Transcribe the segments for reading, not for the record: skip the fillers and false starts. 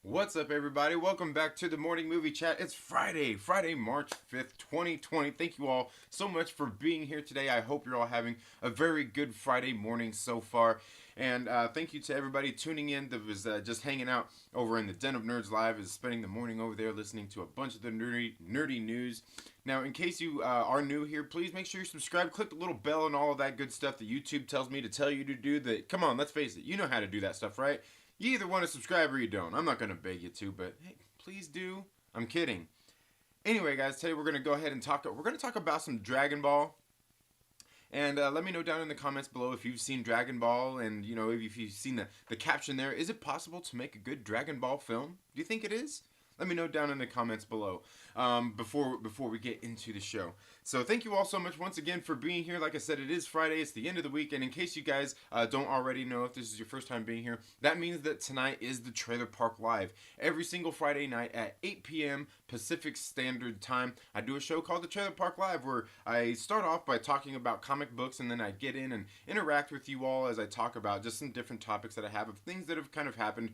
What's up, everybody? Welcome back to the Morning Movie Chat. It's Friday, March 5th, 2020. Thank you all so much for being here today. I hope you're all having a very good Friday morning so far. And thank you to everybody tuning in that was just hanging out over in the Den of Nerds Live, is spending the morning over there listening to a bunch of the nerdy news. Now, in case you are new here, please make sure you subscribe, click the little bell and all of that good stuff that YouTube tells me to tell you to do. That, come on, let's face it, you know how to do that stuff, right? You either want to subscribe or you don't. I'm not going to beg you to, but hey, please do. I'm kidding. Anyway, guys, today we're going to go ahead and talk about some Dragon Ball. And let me know down in the comments below if you've seen Dragon Ball, and you know, if you've seen the caption there. Is it possible to make a good Dragon Ball film? Do you think it is? Let me know down in the comments below before we get into the show. So thank you all so much once again for being here. Like I said, it is Friday. It's the end of the week. And in case you guys don't already know, if this is your first time being here, that means that tonight is the Trailer Park Live. Every single Friday night at 8 p.m. Pacific Standard Time, I do a show called the Trailer Park Live, where I start off by talking about comic books, and then I get in and interact with you all as I talk about just some different topics that I have of things that have kind of happened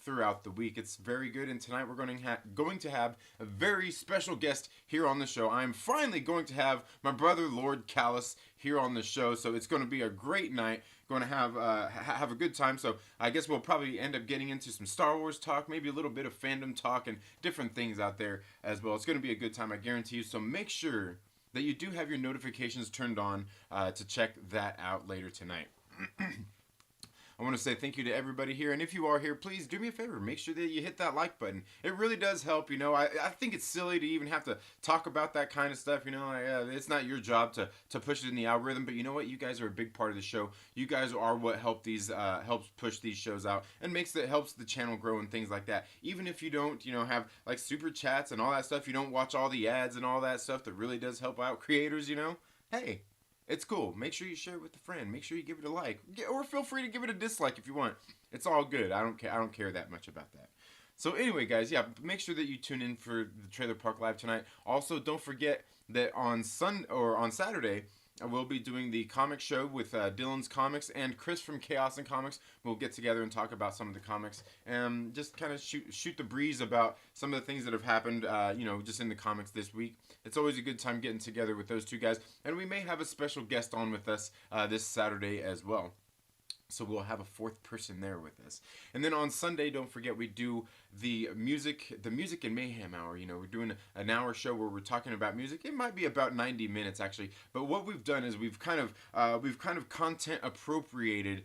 throughout the week. It's very good, and tonight we're going to have a very special guest here on the show. I'm finally going to have my brother Lord Callus here on the show, so it's going to be a great night. Going to have a good time. So I guess we'll probably end up getting into some Star Wars talk, maybe a little bit of fandom talk, and different things out there as well. It's going to be a good time, I guarantee you. So make sure that you do have your notifications turned on to check that out later tonight. I want to say thank you to everybody here, and if you are here, please do me a favor, make sure that you hit that like button. It really does help. You know, I think it's silly to even have to talk about that kind of stuff. You know, it's not your job to push it in the algorithm, but you know what? You guys are a big part of the show. You guys are what helps push these shows out and helps the channel grow and things like that. Even if you don't, you know, have like super chats and all that stuff, you don't watch all the ads and all that stuff that really does help out creators. You know, hey. It's cool. Make sure you share it with a friend. Make sure you give it a like. Or feel free to give it a dislike if you want. It's all good. I don't care that much about that. So anyway, guys, yeah, make sure that you tune in for the Trailer Park Live tonight. Also, don't forget that on Saturday, I will be doing the comic show with Dylan's Comics and Chris from Chaos and Comics. We'll get together and talk about some of the comics and just kind of shoot the breeze about some of the things that have happened, you know, just in the comics this week. It's always a good time getting together with those two guys, and we may have a special guest on with us this Saturday as well. So we'll have a fourth person there with us. And then on Sunday, don't forget, we do the music and mayhem hour. You know, we're doing an hour show where we're talking about music. It might be about 90 minutes actually, but what we've done is we've kind of content appropriated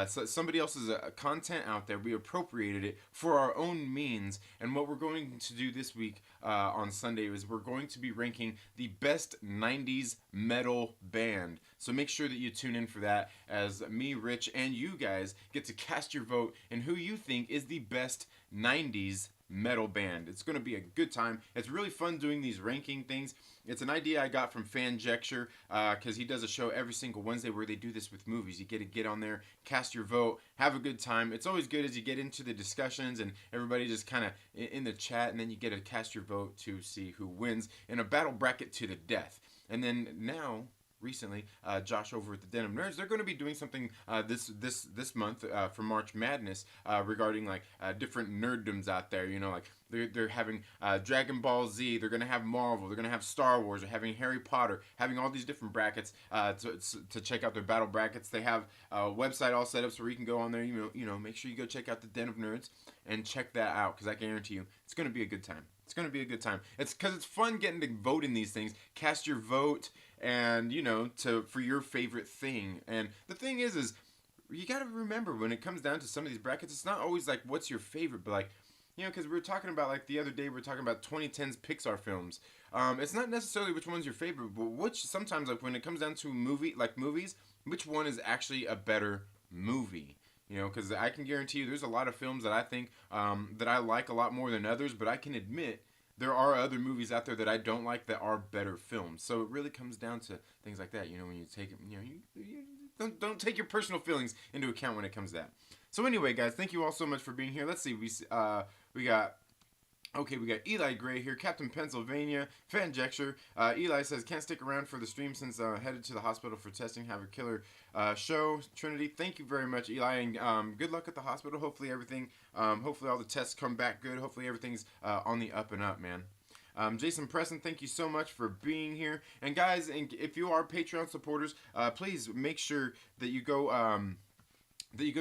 somebody else's content out there. We appropriated it for our own means, and what we're going to do this week on Sunday is we're going to be ranking the best 90s metal band. So make sure that you tune in for that, as me, Rich, and you guys get to cast your vote in who you think is the best 90s metal band. It's going to be a good time. It's really fun doing these ranking things. It's an idea I got from Fanjecture, because he does a show every single Wednesday where they do this with movies. You get to get on there, cast your vote, have a good time. It's always good as you get into the discussions and everybody just kind of in the chat, and then you get to cast your vote to see who wins in a battle bracket to the death. And then now, recently, Josh over at the Den of Nerds, they're going to be doing something this month for March Madness regarding like different nerddoms out there. You know, like they're having Dragon Ball Z, they're going to have Marvel, they're going to have Star Wars, they're having Harry Potter, having all these different brackets to check out their battle brackets. They have a website all set up so where you can go on there. You know, make sure you go check out the Den of Nerds and check that out, because I guarantee you it's going to be a good time. It's going to be a good time. It's because it's fun getting to vote in these things. Cast your vote, and you know, for your favorite thing. And the thing is you got to remember, when it comes down to some of these brackets, it's not always like what's your favorite, but like, you know, because we were talking about, like the other day, we were talking about 2010's Pixar films. It's not necessarily which one's your favorite, but sometimes, like when it comes down to movies, which one is actually a better movie? You know, because I can guarantee you there's a lot of films that I think that I like a lot more than others, but I can admit there are other movies out there that I don't like that are better films. So it really comes down to things like that. You know, when you take it, you don't take your personal feelings into account when it comes to that. So anyway, guys, thank you all so much for being here. Let's see, we got. Okay, we got Eli Gray here, Captain Pennsylvania, Fan Jexture. Eli says, can't stick around for the stream since headed to the hospital for testing. Have a killer show. Trinity, thank you very much, Eli, and good luck at the hospital. Hopefully everything, hopefully all the tests come back good. Hopefully everything's on the up and up, man. Jason Preston, thank you so much for being here. And guys, if you are Patreon supporters, please make sure that you go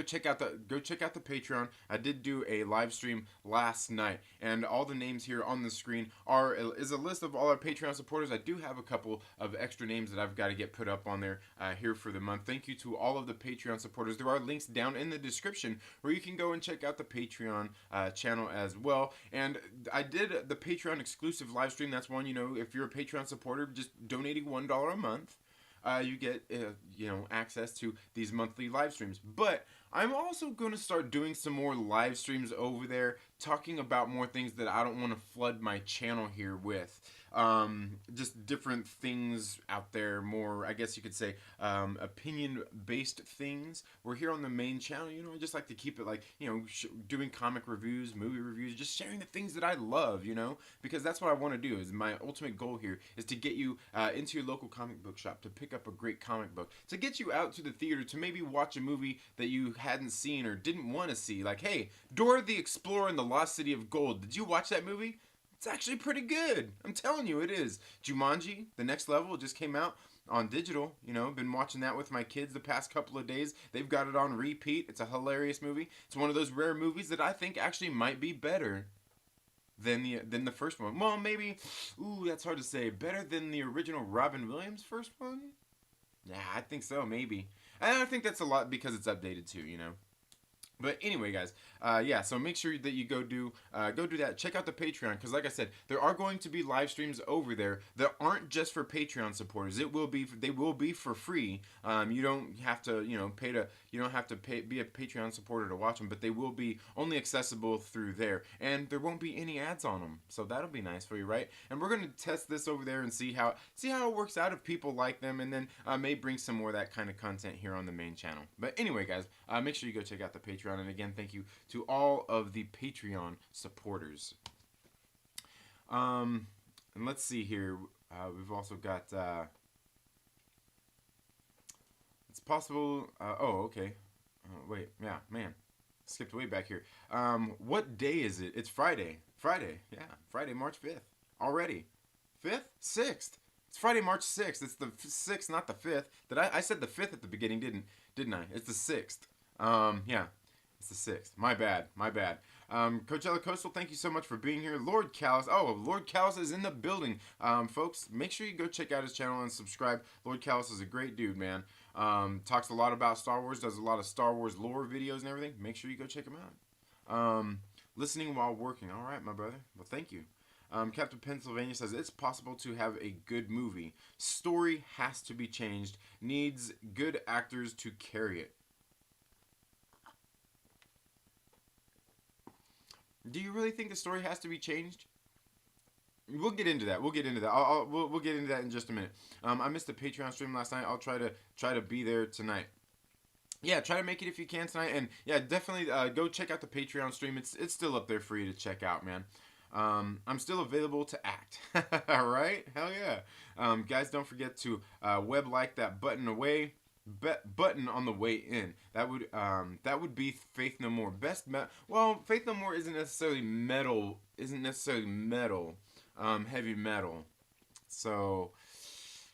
check out the Patreon. I did do a live stream last night, and all the names here on the screen is a list of all our Patreon supporters. I do have a couple of extra names that I've got to get put up on there here for the month. Thank you to all of the Patreon supporters. There are links down in the description where you can go and check out the Patreon channel as well. And I did the Patreon exclusive live stream. That's one, if you're a Patreon supporter, just donating $1 a month. You get access to these monthly live streams. But I'm also going to start doing some more live streams over there, talking about more things that I don't want to flood my channel here with. Just different things out there, more, I guess you could say, opinion-based things. We're here on the main channel, I just like to keep it like, doing comic reviews, movie reviews, just sharing the things that I love, because that's what I want to do. Is my ultimate goal here is to get you into your local comic book shop, to pick up a great comic book, to get you out to the theater, to maybe watch a movie that you hadn't seen or didn't want to see. Like, hey, Dora the Explorer and the Lost City of Gold. Did you watch that movie? It's actually pretty good. I'm telling you, it is. Jumanji, The Next Level, just came out on digital. Been watching that with my kids the past couple of days. They've got it on repeat. It's a hilarious movie. It's one of those rare movies that I think actually might be better than the first one. Well, maybe, that's hard to say. Better than the original Robin Williams first one? Yeah, I think so, maybe. And I think that's a lot because it's updated too, But anyway, guys, so make sure that you go do that. Check out the Patreon, because like I said, there are going to be live streams over there that aren't just for Patreon supporters. They will be for free. You don't have to be a Patreon supporter to watch them, but they will be only accessible through there, and there won't be any ads on them. So that'll be nice for you, right? And we're gonna test this over there and see how it works out, if people like them, and then may bring some more of that kind of content here on the main channel. But anyway, guys, make sure you go check out the Patreon. And again, thank you to all of the Patreon supporters. And let's see here. We've also got. It's possible. Okay. Wait. Yeah, man. Skipped way back here. What day is it? It's Friday. Friday. Yeah. Friday, March 5th. Already. 5th? 6th. It's Friday, March 6th. It's the 6th, not the 5th. I said the 5th at the beginning, didn't I? It's the 6th. Yeah. It's the 6th. My bad. Coachella Coastal, thank you so much for being here. Lord Callus. Oh, Lord Callus is in the building. Folks, make sure you go check out his channel and subscribe. Lord Callus is a great dude, man. Talks a lot about Star Wars, does a lot of Star Wars lore videos and everything. Make sure you go check him out. Listening while working. All right, my brother. Well, thank you. Captain Pennsylvania says, it's possible to have a good movie. Story has to be changed. Needs good actors to carry it. Do you really think the story has to be changed? We'll get into that. We'll get into that. We'll get into that in just a minute. I missed the Patreon stream last night. I'll try to be there tonight. Yeah, try to make it if you can tonight. And yeah, definitely go check out the Patreon stream. It's still up there for you to check out, man. I'm still available to act. All right? Hell yeah. Guys, don't forget to web like that button away. Button on the way in. That would be Faith No More. Faith No More isn't necessarily metal. Heavy metal. So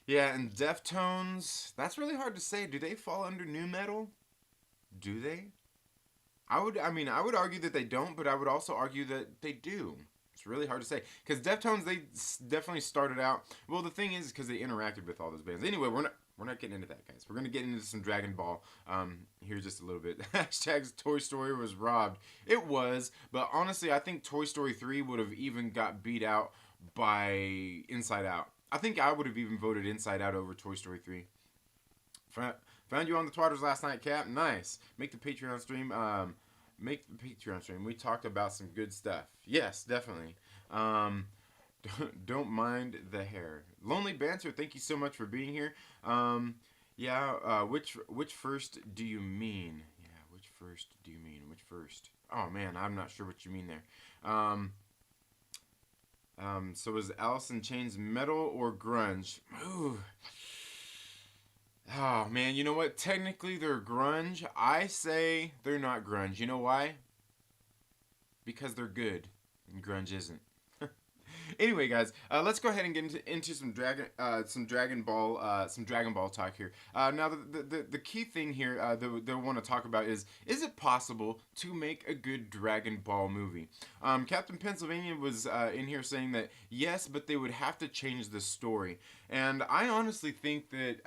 yeah, and Deftones. That's really hard to say. Do they fall under nu metal? Do they? I would argue that they don't, but I would also argue that they do. It's really hard to say, because Deftones, they definitely started out. Well, the thing is, because they interacted with all those bands. Anyway, we're not getting into that, guys. We're gonna get into some Dragon Ball here just a little bit. Hashtags Toy Story was robbed. It was, but honestly, I think Toy Story 3 would have even got beat out by Inside Out. I think I would have even voted Inside Out over Toy Story 3. Found you on the Twitters last night, Cap. Nice. Make the Patreon stream. Make the Patreon stream. We talked about some good stuff. Yes, definitely. Um, don't mind the hair. Lonely Banter, thank you so much for being here. Yeah, which first do you mean? Yeah, which first do you mean? Which first? Oh man, I'm not sure what you mean there. So is Alice in Chains metal or grunge? Ooh. Oh man, you know what? Technically they're grunge. I say they're not grunge. You know why? Because they're good, and grunge isn't. Anyway, guys, let's go ahead and get into some Dragon Ball talk here. Now, the key thing here that I want to talk about is it possible to make a good Dragon Ball movie? Captain Pennsylvania was in here saying that yes, but they would have to change the story. And I honestly think that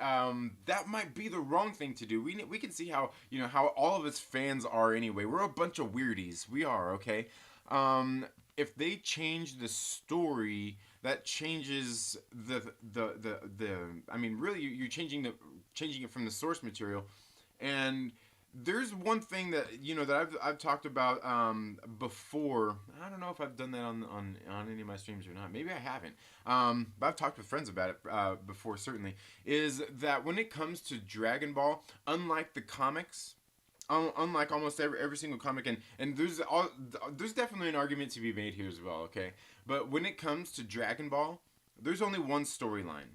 that might be the wrong thing to do. We can see how how all of us fans are anyway. We're a bunch of weirdies. We are, okay. If they change the story, that changes the I mean, really, you're changing it from the source material. And there's one thing that that I've talked about before. I don't know if I've done that on any of my streams or not. Maybe I haven't. But I've talked with friends about it before. Certainly, is that when it comes to Dragon Ball, unlike the comics, unlike almost every single comic, and there's definitely an argument to be made here as well, okay? But when it comes to Dragon Ball, there's only one storyline.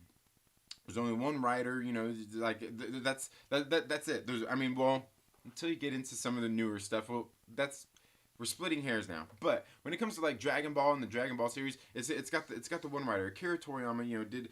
There's only one writer, like that's it. I mean, well, until you get into some of the newer stuff, well, we're splitting hairs now. But when it comes to like Dragon Ball and the Dragon Ball series, it's got the one writer. Akira Toriyama,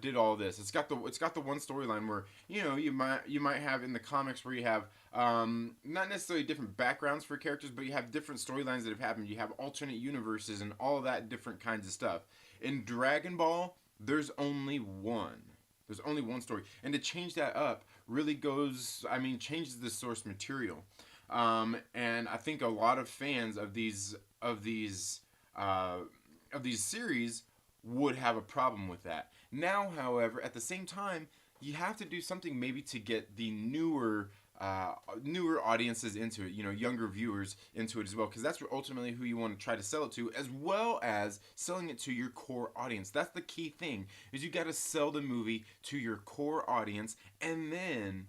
did all this. It's got the one storyline where you might have in the comics where you have not necessarily different backgrounds for characters, but you have different storylines that have happened. You have alternate universes and all of that different kinds of stuff. In Dragon Ball, there's only one. There's only one story, and to change that up really changes the source material. And I think a lot of fans of these series would have a problem with that. Now, however, at the same time, you have to do something maybe to get the newer audiences into it, younger viewers into it as well, because that's ultimately who you want to try to sell it to, as well as selling it to your core audience. That's the key thing, is you got to sell the movie to your core audience, and then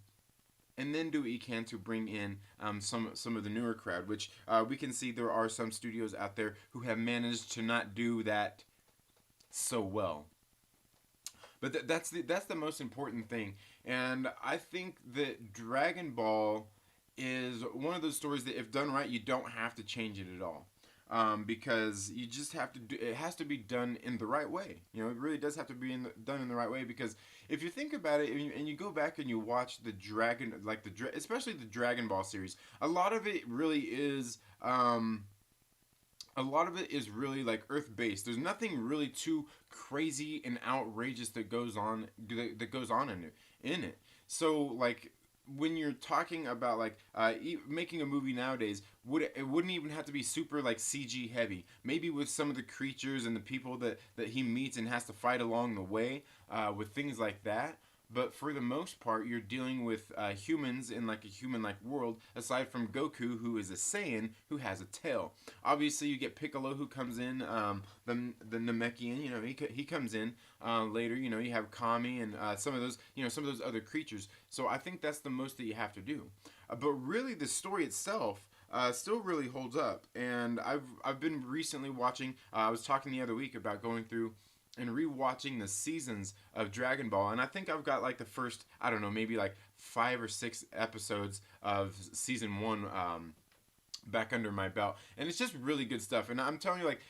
do what you can to bring in some of the newer crowd, which we can see there are some studios out there who have managed to not do that so well. But that's the most important thing, and I think that Dragon Ball is one of those stories that if done right, you don't have to change it at all. Because you just have to it has to be done in the right way. It really does have to be done in the right way, because if you think about it and you go back and you watch especially the Dragon Ball series, a lot of it really is like Earth based. There's nothing really too crazy and outrageous that goes on in it. So like when you're talking about like making a movie nowadays, it wouldn't even have to be super like CG heavy. Maybe with some of the creatures and the people that he meets and has to fight along the way, with things like that. But for the most part, you're dealing with humans in like a human-like world, aside from Goku, who is a Saiyan who has a tail. Obviously, you get Piccolo, who comes in, the Namekian, he comes in later. You have Kami and some of those other creatures. So I think that's the most that you have to do. But really, the story itself still really holds up. And I've been recently watching. I was talking the other week about going through and rewatching the seasons of Dragon Ball, and I think I've got like the first, I don't know, maybe like 5 or 6 episodes of season 1 back under my belt, and it's just really good stuff. And I'm telling you, like,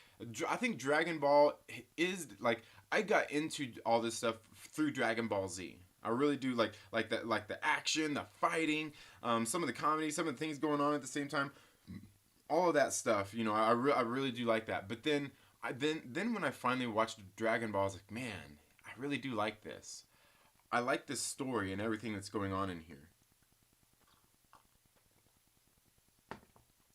I think Dragon Ball is like, I got into all this stuff through Dragon Ball Z. I really do like the action, the fighting, some of the comedy, some of the things going on at the same time, all of that stuff. I really do like that. But then when I finally watched Dragon Ball, I was like, man, I really do like this. I like this story and everything that's going on in here.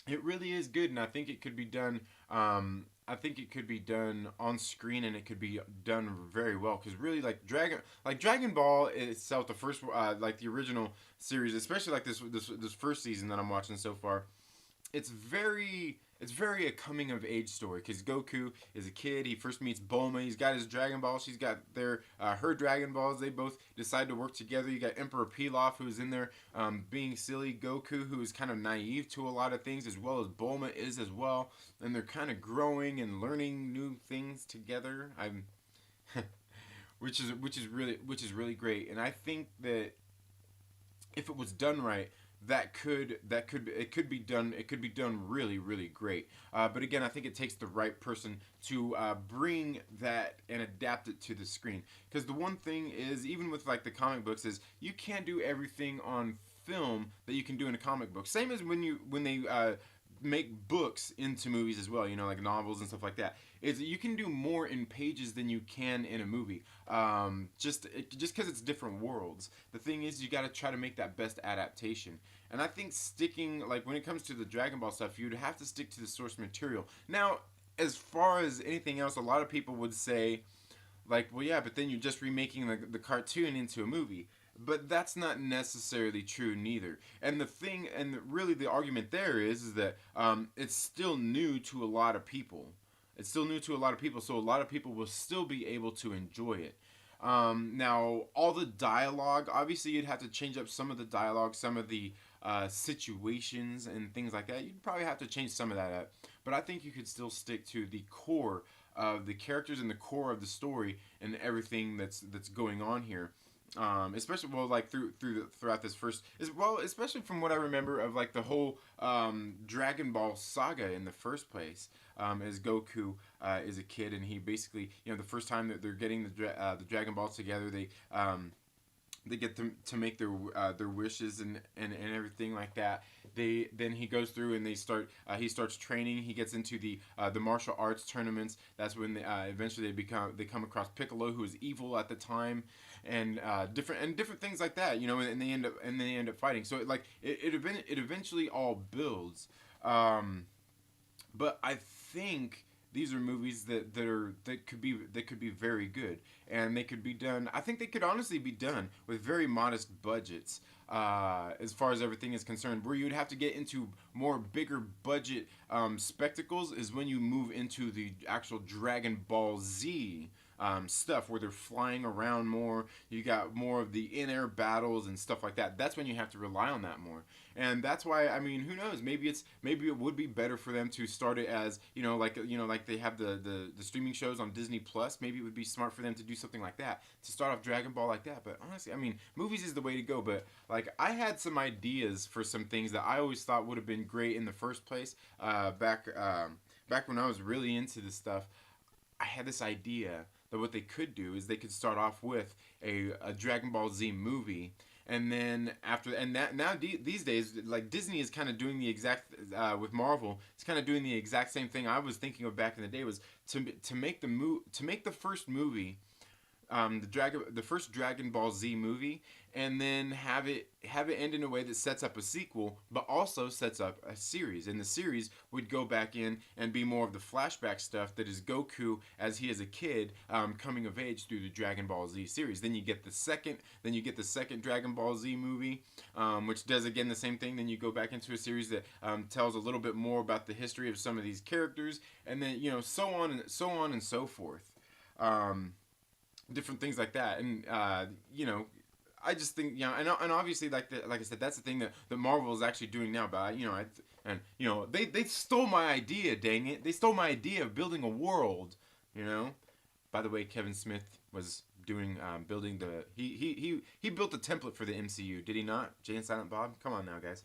It really is good, and I think it could be done. I I think it could be done on screen, and it could be done very well. Because really, like Dragon Ball itself, the first, like the original series, especially like this first season that I'm watching so far, it's very a coming of age story, because Goku is a kid. He first meets Bulma. He's got his Dragon Ball. She's got her Dragon Balls. They both decide to work together. You got Emperor Pilaf, who's in there being silly. Goku, who is kind of naive to a lot of things, as well as Bulma is as well. And they're kind of growing and learning new things together. I'm which is really great. And I think that if it was done right, it could be done really great. But again, I think it takes the right person to bring that and adapt it to the screen. Because the one thing is, even with like the comic books, is you can't do everything on film that you can do in a comic book. Same as when they make books into movies as well, like novels and stuff like that. Is you can do more in pages than you can in a movie. Just because it's different worlds. The thing is, you got to try to make that best adaptation. And I think sticking, like when it comes to the Dragon Ball stuff, you'd have to stick to the source material. Now, as far as anything else, a lot of people would say, like, well, yeah, but then you're just remaking the cartoon into a movie. But that's not necessarily true neither. And the thing, and really the argument there is that it's still new to a lot of people. It's still new to a lot of people, so a lot of people will still be able to enjoy it. Now, all the dialogue, obviously you'd have to change up some of the dialogue, some of the situations and things like that. You'd probably have to change some of that up. But I think you could still stick to the core of the characters and the core of the story and everything that's going on here. Especially well, like throughout this first, especially from what I remember of like the whole Dragon Ball saga in the first place. As Goku is a kid, and he basically, the first time that they're getting the Dragon Balls together, they get to make their wishes and everything like that. Then he goes through and he starts training. He gets into the martial arts tournaments. That's when eventually they come across Piccolo, who is evil at the time, and different things like that. And they end up fighting. So it eventually all builds. But I think these are movies that could be very good, and they could be done. I think they could honestly be done with very modest budgets, as far as everything is concerned. Where you'd have to get into more bigger budget spectacles is when you move into the actual Dragon Ball Z stuff, where they're flying around more. You got more of the in-air battles and stuff like that. That's when you have to rely on that more. And that's why, I mean, who knows? Maybe it would be better for them to start it as like they have the streaming shows on Disney Plus. Maybe it would be smart for them to do something like that, to start off Dragon Ball like that. But honestly, I mean, movies is the way to go. But like, I had some ideas for some things that I always thought would have been great in the first place. Back when I was really into this stuff, I had this idea that what they could do is they could start off with a Dragon Ball Z movie, and then these days, like, Disney is kind of doing the exact with Marvel, it's kind of doing the exact same thing I was thinking of back in the day, was to make the first movie, the first Dragon Ball Z movie, and then have it end in a way that sets up a sequel, but also sets up a series. And the series would go back in and be more of the flashback stuff that is Goku as he is a kid, coming of age through the Dragon Ball Z series. Then you get the second Dragon Ball Z movie, which does again the same thing. Then you go back into a series that tells a little bit more about the history of some of these characters, and then so on and so forth. Different things like that, and I just think, and obviously, like I said, that's the thing that Marvel is actually doing now. But they stole my idea. Dang it, they stole my idea of building a world. By the way, Kevin Smith was doing building he built the template for the MCU. Did he not? Jay and Silent Bob, come on now, guys.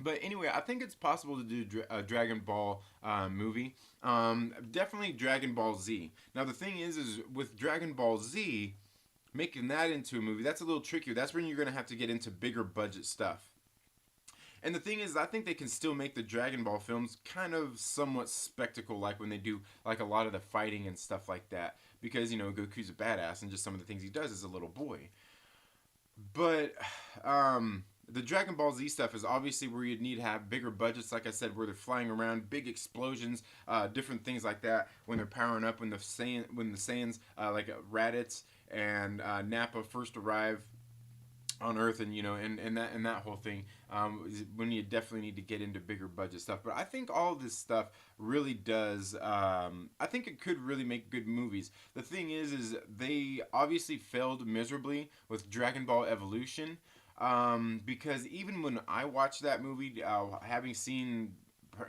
But anyway, I think it's possible to do a Dragon Ball movie. Definitely Dragon Ball Z. Now the thing is with Dragon Ball Z, making that into a movie, that's a little trickier. That's when you're gonna have to get into bigger budget stuff. And the thing is, I think they can still make the Dragon Ball films kind of somewhat spectacle, like when they do like a lot of the fighting and stuff like that. Because Goku's a badass, and just some of the things he does as a little boy. But the Dragon Ball Z stuff is obviously where you'd need to have bigger budgets, like I said, where they're flying around, big explosions, different things like that. When they're powering up, when the Saiyans like Raditz and Nappa first arrive on Earth, and and that whole thing, is when you definitely need to get into bigger budget stuff. But I think all of this stuff really does. I think it could really make good movies. The thing is they obviously failed miserably with Dragon Ball Evolution, because even when I watched that movie, having seen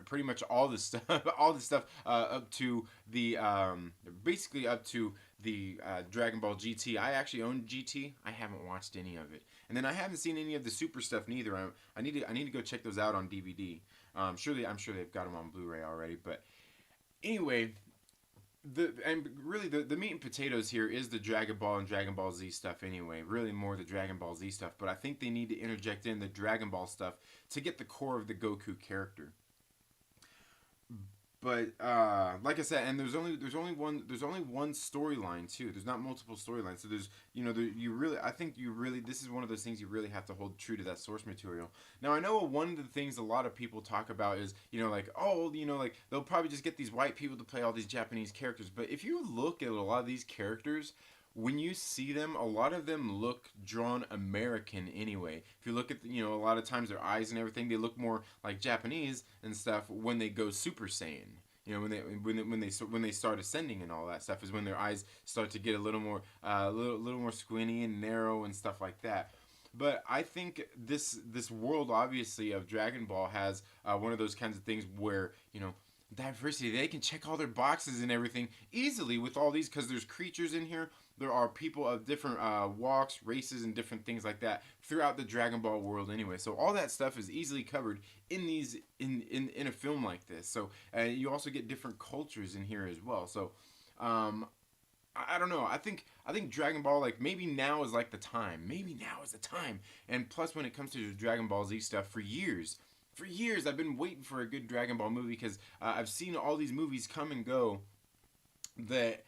pretty much all this stuff, all this stuff up to the basically up to the Dragon Ball GT. I actually own GT. I haven't watched any of it, and then I haven't seen any of the Super stuff neither. I need to go check those out on DVD. I'm sure they've got them on Blu-ray already. But anyway, the meat and potatoes here is the Dragon Ball and Dragon Ball Z stuff anyway. Really more the Dragon Ball Z stuff. But I think they need to interject in the Dragon Ball stuff to get the core of the Goku character. But like I said, and there's only one storyline too. There's not multiple storylines. So there's I think you really, this is one of those things you really have to hold true to that source material. Now I know one of the things a lot of people talk about is like, oh, like they'll probably just get these white people to play all these Japanese characters. But if you look at a lot of these characters, when you see them, a lot of them look drawn American anyway. If you look at a lot of times their eyes and everything, they look more like Japanese and stuff when they go Super Saiyan. When they start ascending and all that stuff is when their eyes start to get a little more little more squinty and narrow and stuff like that. But I think this world obviously of Dragon Ball has one of those kinds of things where diversity, they can check all their boxes and everything easily with all these, because there's creatures in here. There are people of different walks, races, and different things like that throughout the Dragon Ball world anyway. So all that stuff is easily covered in these in a film like this. So you also get different cultures in here as well. So I don't know. I think Dragon Ball, like, maybe now is like the time. Maybe now is the time. And plus, when it comes to the Dragon Ball Z stuff, for years, I've been waiting for a good Dragon Ball movie, because I've seen all these movies come and go that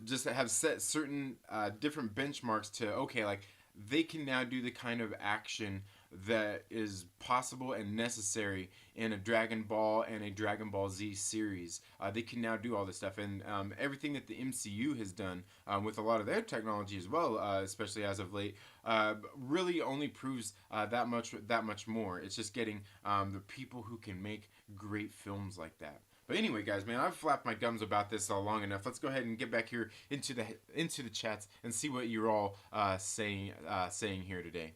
just have set certain different benchmarks to, okay, like, they can now do the kind of action that is possible and necessary in a Dragon Ball and a Dragon Ball Z series. They can now do all this stuff, and everything that the MCU has done with a lot of their technology as well, especially as of late, really only proves that much more. It's just getting the people who can make great films like that. But anyway, guys, man, I've flapped my gums about this long enough. Let's go ahead and get back here into the chats and see what you're all saying here today.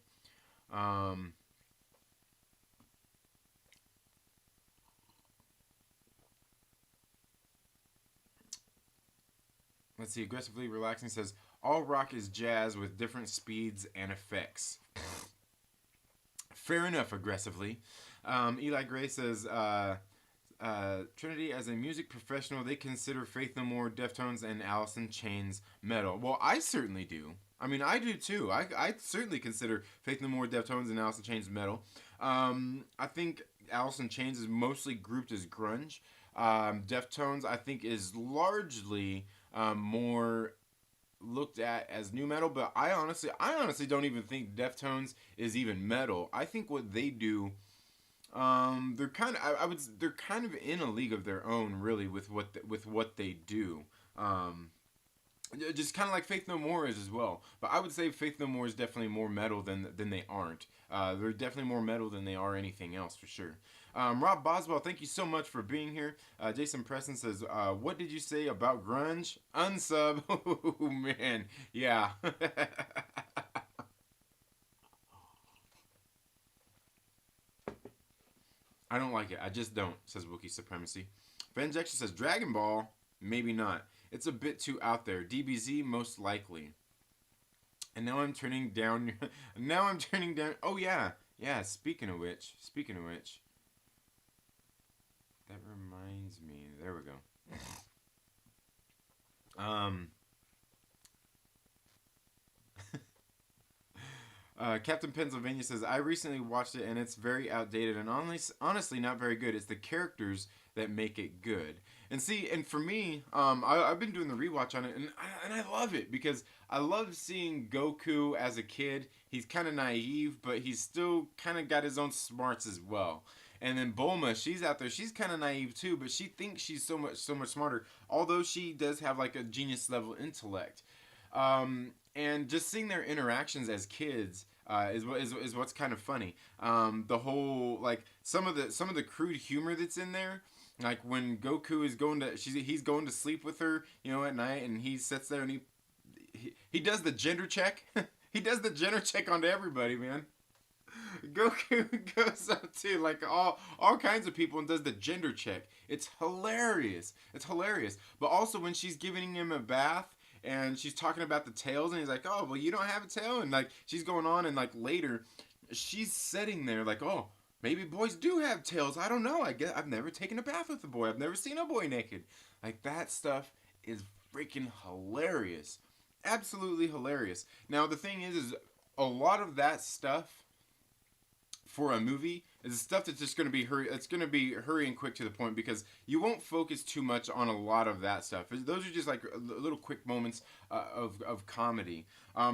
Let's see. Aggressively relaxing says all rock is jazz with different speeds and effects. Fair enough. Aggressively. Eli Gray says Trinity, as a music professional, they consider Faith No More, Deftones, and Alice in Chains metal. Well, I certainly do. I mean, I do too. I certainly consider Faith No More, Deftones, and Alice in Chains metal. I think Alice in Chains is mostly grouped as grunge. Deftones, I think, is largely more looked at as new metal. But I honestly don't even think Deftones is even metal. I think what they do, they're kind of, they're kind of in a league of their own, really, with what they do. Just kind of like Faith No More is as well. But I would say Faith No More is definitely more metal than they aren't. They're definitely more metal than they are anything else, for sure. Rob Boswell, thank you so much for being here. Jason Preston says, what did you say about grunge? Unsub. Oh, man. Yeah. I don't like it. I just don't, says Wookiee Supremacy. Ben Jackson says, Dragon Ball? Maybe not. It's a bit too out there. DBZ, most likely. And now I'm turning down... Oh, yeah. Yeah, speaking of which... That reminds me... There we go. Captain Pennsylvania says, I recently watched it and it's very outdated and honestly not very good. It's the characters that make it good. And see, and for me, I've been doing the rewatch on it, and I love it because I love seeing Goku as a kid. He's kind of naive, but he's still kind of got his own smarts as well. And then Bulma, she's out there. She's kind of naive too, but she thinks she's so much smarter. Although she does have like a genius level intellect. And just seeing their interactions as kids is what's kind of funny. The whole like some of the crude humor that's in there, like when Goku is going to he's going to sleep with her, you know, at night, and he sits there and he does the gender check. He does the gender check onto everybody, man. Goku goes up to like all kinds of people and does the gender check. It's hilarious. It's hilarious. But also when she's giving him a bath and she's talking about the tails and he's like, "Oh, well, you don't have a tail," and like she's going on, and like later she's sitting there like, "Oh, maybe boys do have tails. I don't know. I guess I've never taken a bath with a boy. I've never seen a boy naked." Like that stuff is freaking hilarious. Absolutely hilarious. Now the thing is a lot of that stuff for a movie is stuff that's just going to be hurrying quick to the point, because you won't focus too much on a lot of that stuff. Those are just like little quick moments of comedy.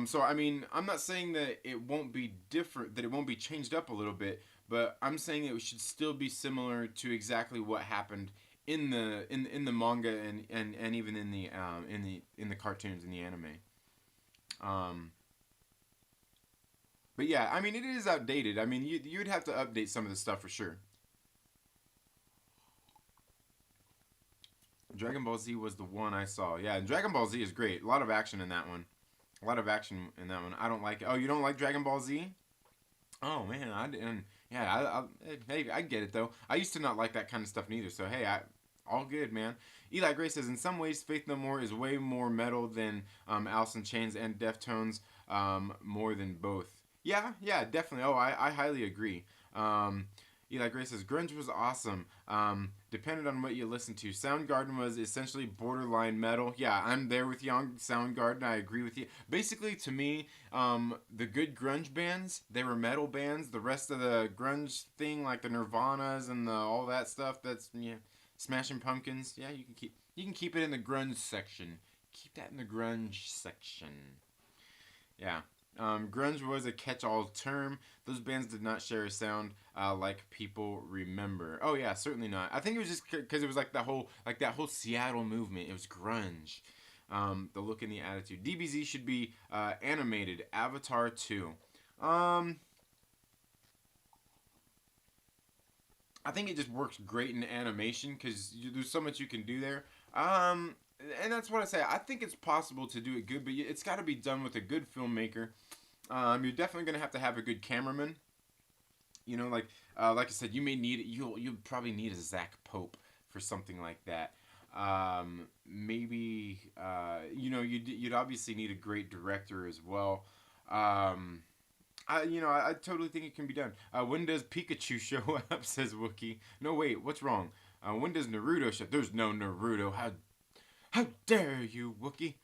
So I mean, I'm not saying that it won't be different, that it won't be changed up a little bit, but I'm saying it should still be similar to exactly what happened in the manga and even in the cartoons, in the anime. Um, but yeah, I mean, it is outdated. I mean, you'd have to update some of the stuff for sure. Dragon Ball Z was the one I saw. Yeah, and Dragon Ball Z is great. A lot of action in that one. A lot of action in that one. I don't like it. Oh, you don't like Dragon Ball Z? Oh man, I didn't. Yeah, hey, I get it though. I used to not like that kind of stuff neither. So hey, all good, man. Eli Gray says, in some ways, Faith No More is way more metal than Alice in Chains and Deftones, more than both. Yeah, yeah, definitely. Oh, I highly agree. Eli Gray says, grunge was awesome. Depended on what you listened to. Soundgarden was essentially borderline metal. Yeah, I'm there with you on Soundgarden. I agree with you. Basically, to me, the good grunge bands, they were metal bands. The rest of the grunge thing, like the Nirvanas and all that stuff, that's, yeah, Smashing Pumpkins. Yeah, you can keep it in the grunge section. Keep that in the grunge section. Yeah. Grunge was a catch-all term. Those bands did not share a sound like people remember. Oh yeah, certainly not. I think it was just because it was like that whole Seattle movement. It was grunge. The look and the attitude. DBZ should be animated. Avatar 2. I think it just works great in animation because there's so much you can do there. And that's what I say. I think it's possible to do it good, but it's got to be done with a good filmmaker. You're definitely gonna have to have a good cameraman. You know, like I said, you may need you'll probably need a Zach Pope for something like that. Maybe you'd obviously need a great director as well. I totally think it can be done. When does Pikachu show up? Says Wookie. No, wait, what's wrong? When does Naruto show? There's no Naruto. How dare you, Wookie?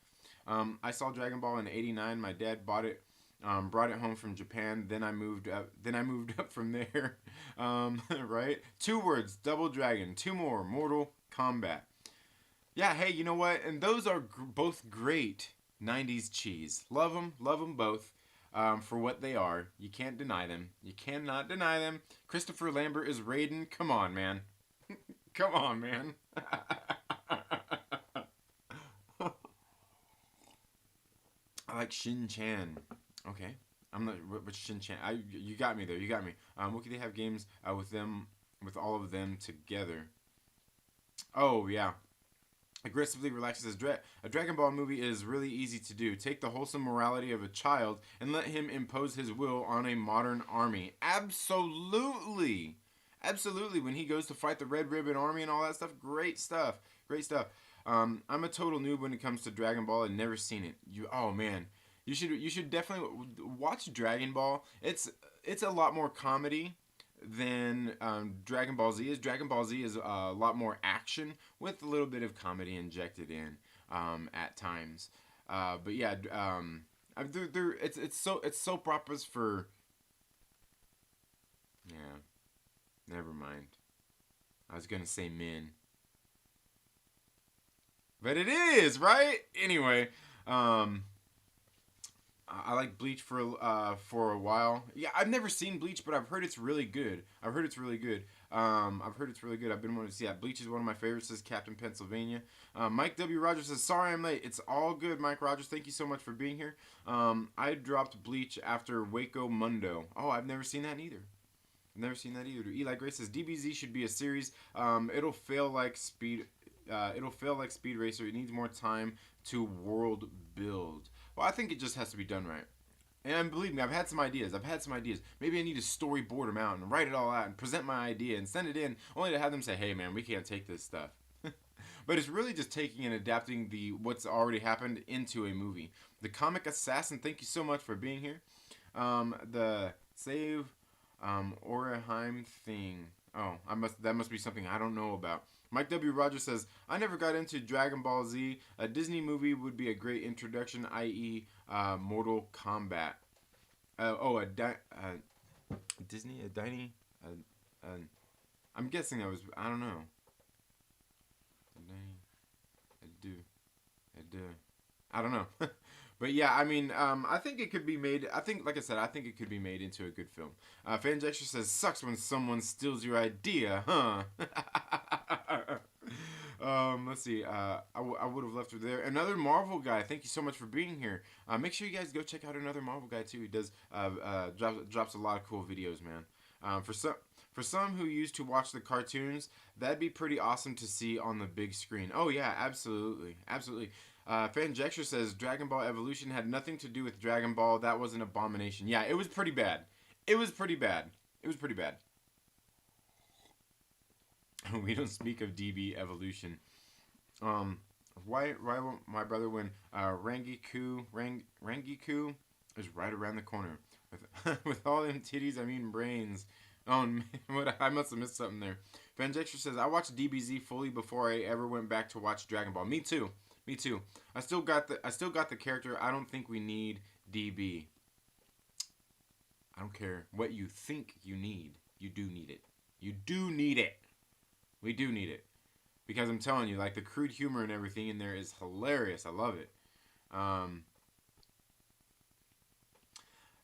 I saw Dragon Ball in '89. My dad bought it, brought it home from Japan. Then I moved up. Then I moved up from there. Right? 2 words: Double Dragon. 2 more: Mortal Kombat. Yeah. Hey, you know what? And those are both great '90s cheese. Love them both. For what they are. You can't deny them. You cannot deny them. Christopher Lambert is Raiden. Come on, man. Come on, man. I like Shin Chan. Okay. I'm not. What's Shin Chan? You got me there. You got me. What can they have games with all of them together? Oh yeah. Aggressively relaxes as a Dragon Ball movie is really easy to do. Take the wholesome morality of a child and let him impose his will on a modern army. Absolutely. Absolutely. When he goes to fight the Red Ribbon Army and all that stuff, great stuff. Great stuff. I'm a total noob when it comes to Dragon Ball. I've never seen it. Oh man. You should definitely watch Dragon Ball. It's a lot more comedy than Dragon Ball Z is. Dragon Ball Z is a lot more action with a little bit of comedy injected in at times. But yeah, it's soap operas for. Yeah, never mind. I was gonna say men, but it is right anyway. Um, I like Bleach for a while. Yeah, I've never seen Bleach, but I've heard it's really good. I've heard it's really good. I've heard it's really good. I've been wanting to see that. Bleach is one of my favorites. Says Captain Pennsylvania. Mike W. Rogers says, "Sorry I'm late. It's all good, Mike Rogers. Thank you so much for being here." I dropped Bleach after Waco Mundo. Oh, I've never seen that either. I've never seen that either. Eli Gray says DBZ should be a series. It'll fail like Speed. It'll fail like Speed Racer. It needs more time to world build. Well, I think it just has to be done right. And believe me, I've had some ideas. Maybe I need to storyboard them out and write it all out and present my idea and send it in, only to have them say, "Hey, man, we can't take this stuff." But it's really just taking and adapting the what's already happened into a movie. The Comic Assassin, thank you so much for being here. The Save Oraheim thing. Oh, that must be something I don't know about. Mike W. Rogers says, "I never got into Dragon Ball Z. A Disney movie would be a great introduction, i.e., Mortal Kombat." Disney, a Diney, I'm guessing that was, I don't know. I don't know. But yeah, I mean, I think it could be made. I think, like I said, I think it could be made into a good film. Fanjextra says, "Sucks when someone steals your idea, huh?" Let's see. I would have left her there. Another Marvel guy. Thank you so much for being here. Make sure you guys go check out another Marvel guy too. He does drops a lot of cool videos, man. For some who used to watch the cartoons, that'd be pretty awesome to see on the big screen. Oh yeah, absolutely, absolutely. Fanjextra says Dragon Ball Evolution had nothing to do with Dragon Ball. That was an abomination. Yeah, it was pretty bad. It was pretty bad. We don't speak of DB Evolution. Why won't my brother when Rangiku is right around the corner with with all them titties? I mean brains. Oh man, I must have missed something there. Fanjextra says I watched DBZ fully before I ever went back to watch Dragon Ball. Me too. I still got the character. I don't think we need DB. I don't care what you think you need. You do need it. We do need it. Because I'm telling you, like, the crude humor and everything in there is hilarious. I love it.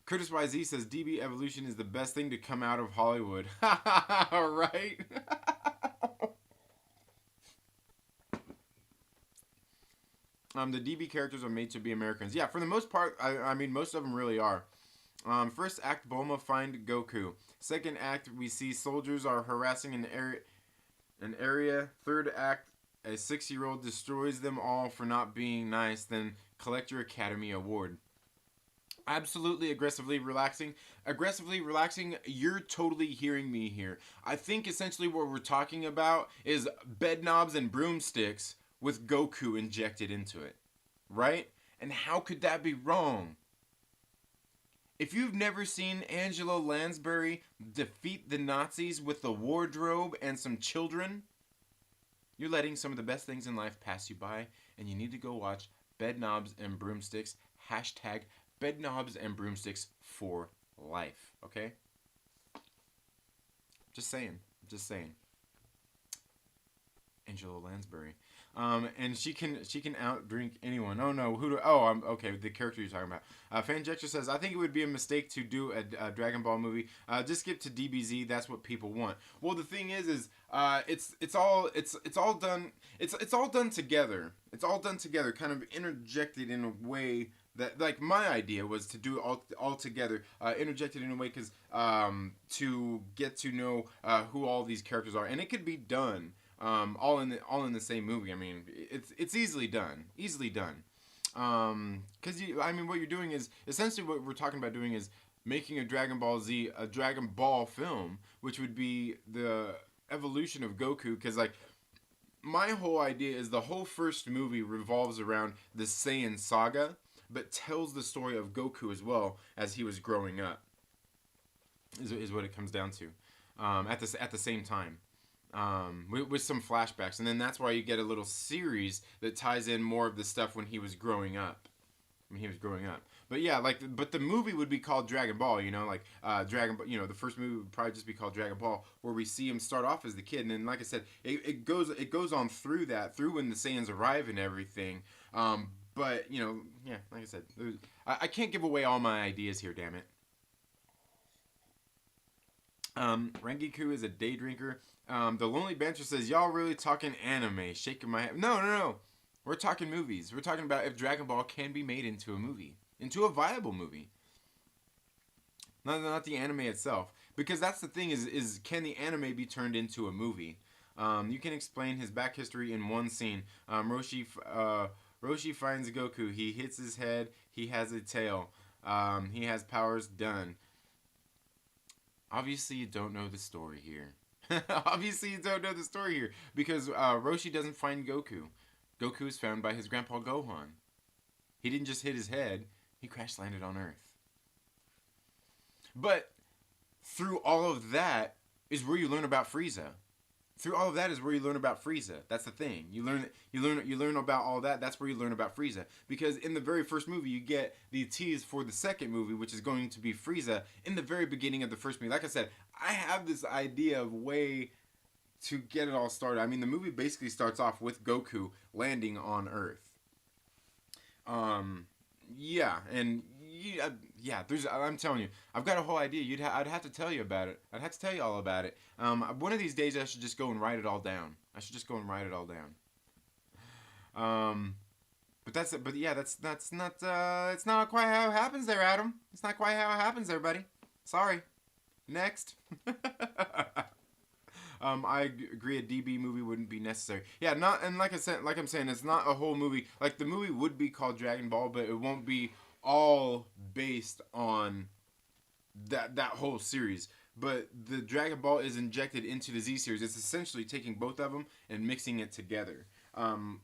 Curtis YZ says DB Evolution is the best thing to come out of Hollywood. Right? The DB characters are made to be Americans. Yeah, for the most part, I mean, most of them really are. First act, Bulma find Goku. Second act, we see soldiers are harassing an area. Third act, a 6-year-old destroys them all for not being nice, then collect your Academy Award. Absolutely aggressively relaxing. You're totally hearing me here. I think essentially what we're talking about is bed knobs and broomsticks with Goku injected into it. Right? And how could that be wrong? If you've never seen Angela Lansbury defeat the Nazis with a wardrobe and some children, you're letting some of the best things in life pass you by, and you need to go watch Bed Knobs and Broomsticks. Hashtag Bed Knobs and Broomsticks for life. Okay? Just saying. Angela Lansbury. And she can outdrink anyone. Oh no, I'm okay. The character you're talking about. Fanjector says, I think it would be a mistake to do a Dragon Ball movie. Just skip to DBZ. That's what people want. Well, the thing is it's all done together. It's all done together, kind of interjected in a way that, like, my idea was to do it all together, interjected in a way because to get to know who all these characters are, and it could be done. All in the same movie. I mean, it's easily done. Because what you're doing is essentially what we're talking about doing is making a Dragon Ball Z, a Dragon Ball film, which would be the evolution of Goku. Because, like, my whole idea is the whole first movie revolves around the Saiyan saga, but tells the story of Goku as well as he was growing up. Is what it comes down to. At the same time. With some flashbacks, and then that's why you get a little series that ties in more of the stuff when he was growing up. when he was growing up. But yeah, but the movie would be called Dragon Ball, like Dragon Ball. The first movie would probably just be called Dragon Ball, where we see him start off as the kid, and then like I said, it goes on through when the Saiyans arrive and everything. But yeah, like I said, I can't give away all my ideas here, damn it. Rengiku is a day drinker. The Lonely Banter says, y'all really talking anime? Shaking my head. No, no, no. We're talking movies. We're talking about if Dragon Ball can be made into a movie. Into a viable movie. Not the anime itself. Because that's the thing is can the anime be turned into a movie? You can explain his back history in one scene. Roshi finds Goku. He hits his head. He has a tail. He has powers. Done. Obviously, you don't know the story here. Obviously, you don't know the story here. Because Roshi doesn't find Goku. Goku is found by his grandpa Gohan. He didn't just hit his head. He crash landed on Earth. But through all of that is where you learn about Frieza. Through all of that is where you learn about Frieza. That's the thing. You learn about all that. That's where you learn about Frieza. Because in the very first movie, you get the tease for the second movie, which is going to be Frieza in the very beginning of the first movie. Like I said, I have this idea of way to get it all started. I mean, the movie basically starts off with Goku landing on Earth. Yeah, and yeah, I'm telling you, I've got a whole idea. I'd have to tell you about it. I'd have to tell you all about it. One of these days, I should just go and write it all down. But yeah, that's not. It's not quite how it happens there, Adam. It's not quite how it happens there, buddy. Sorry. Next. I agree. A DB movie wouldn't be necessary. Yeah, like I'm saying, it's not a whole movie. Like the movie would be called Dragon Ball, but it won't be all based on that whole series. But the Dragon Ball is injected into the Z series. It's essentially taking both of them and mixing it together.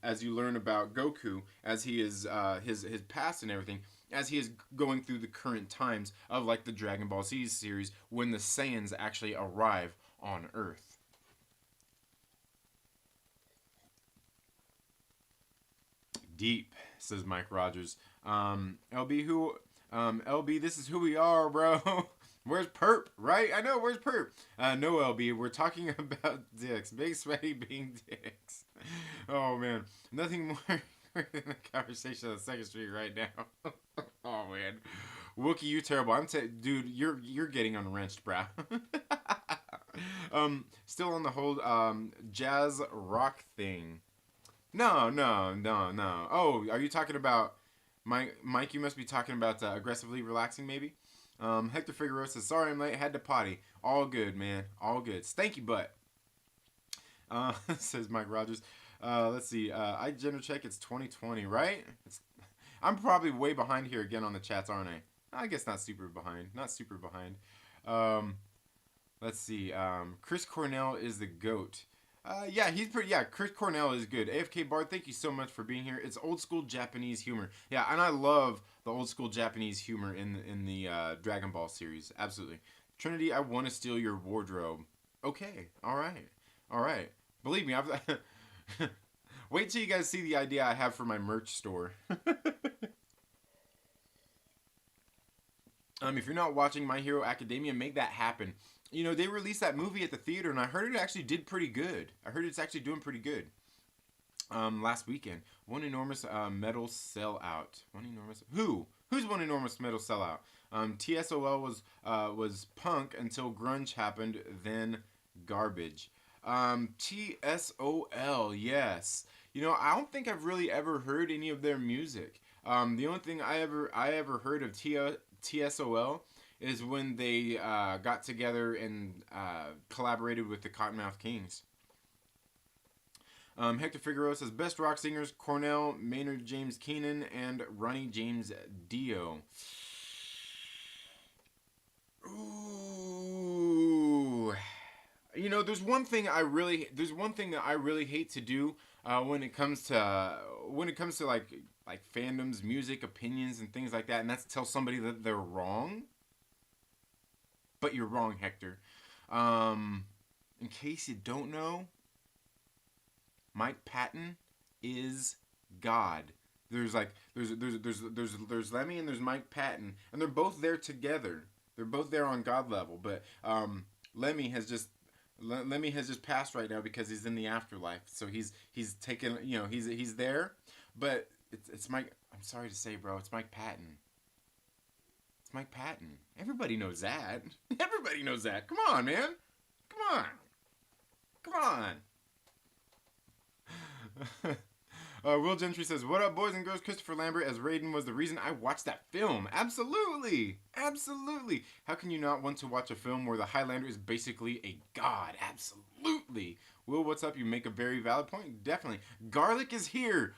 As you learn about Goku, as he is his past and everything, as he is going through the current times of like the Dragon Ball Z series when the Saiyans actually arrive on Earth. Deep, says Mike Rogers. LB, this is who we are, bro. Where's Perp, right? I know, where's Perp? No, LB, we're talking about dicks. Big sweaty being dicks. Oh, man. Nothing more than the conversation on 2nd Street right now. Oh, man. Wookie, you terrible. Dude, you're getting unwrenched, brah. Still on the whole jazz rock thing. No. Oh, are you talking about Mike? You must be talking about aggressively relaxing, maybe. Hector Figueroa says, "Sorry, I'm late. Had to potty. All good, man. All good. Stanky butt." Says Mike Rogers. Let's see. I gender check. It's 2020, right? I'm probably way behind here again on the chats, aren't I? I guess not super behind. Let's see. Chris Cornell is the GOAT. Yeah, he's pretty. Yeah, Chris Cornell is good. AFK Bard, thank you so much for being here. It's old school Japanese humor. Yeah, and I love the old school Japanese humor in the Dragon Ball series. Absolutely. Trinity, I want to steal your wardrobe. Okay, all right. Believe me, I've. Wait till you guys see the idea I have for my merch store. If you're not watching My Hero Academia, make that happen. They released that movie at the theater, and I heard it actually did pretty good. I heard it's actually doing pretty good. Last weekend, one enormous metal sellout. Who's one enormous metal sellout? TSOL was punk until grunge happened, then garbage. TSOL, yes. I don't think I've really ever heard any of their music. The only thing I ever heard of TSOL is when they got together and collaborated with the Cottonmouth Kings. Hector Figueroa says, best rock singers, Cornell, Maynard James Keenan, and Ronnie James Dio. Ooh. There's one thing that I really hate to do when it comes to like fandoms, music, opinions, and things like that, and that's tell somebody that they're wrong. But you're wrong, Hector. In case you don't know, Mike Patton is God. there's Lemmy and there's Mike Patton, and they're both there together. They're both there on God level, but Lemmy has just Lemmy has just passed right now because he's in the afterlife. So he's taken, he's there, but it's Mike. I'm sorry to say, bro, it's Mike Patton. It's Mike Patton. Everybody knows that. Everybody knows that. Come on, man. Come on. Come on. Will Gentry says, "What up, boys and girls? Christopher Lambert as Raiden was the reason I watched that film. Absolutely. Absolutely. How can you not want to watch a film where the Highlander is basically a god? Absolutely. Will, what's up? You make a very valid point. Definitely. Garlic is here.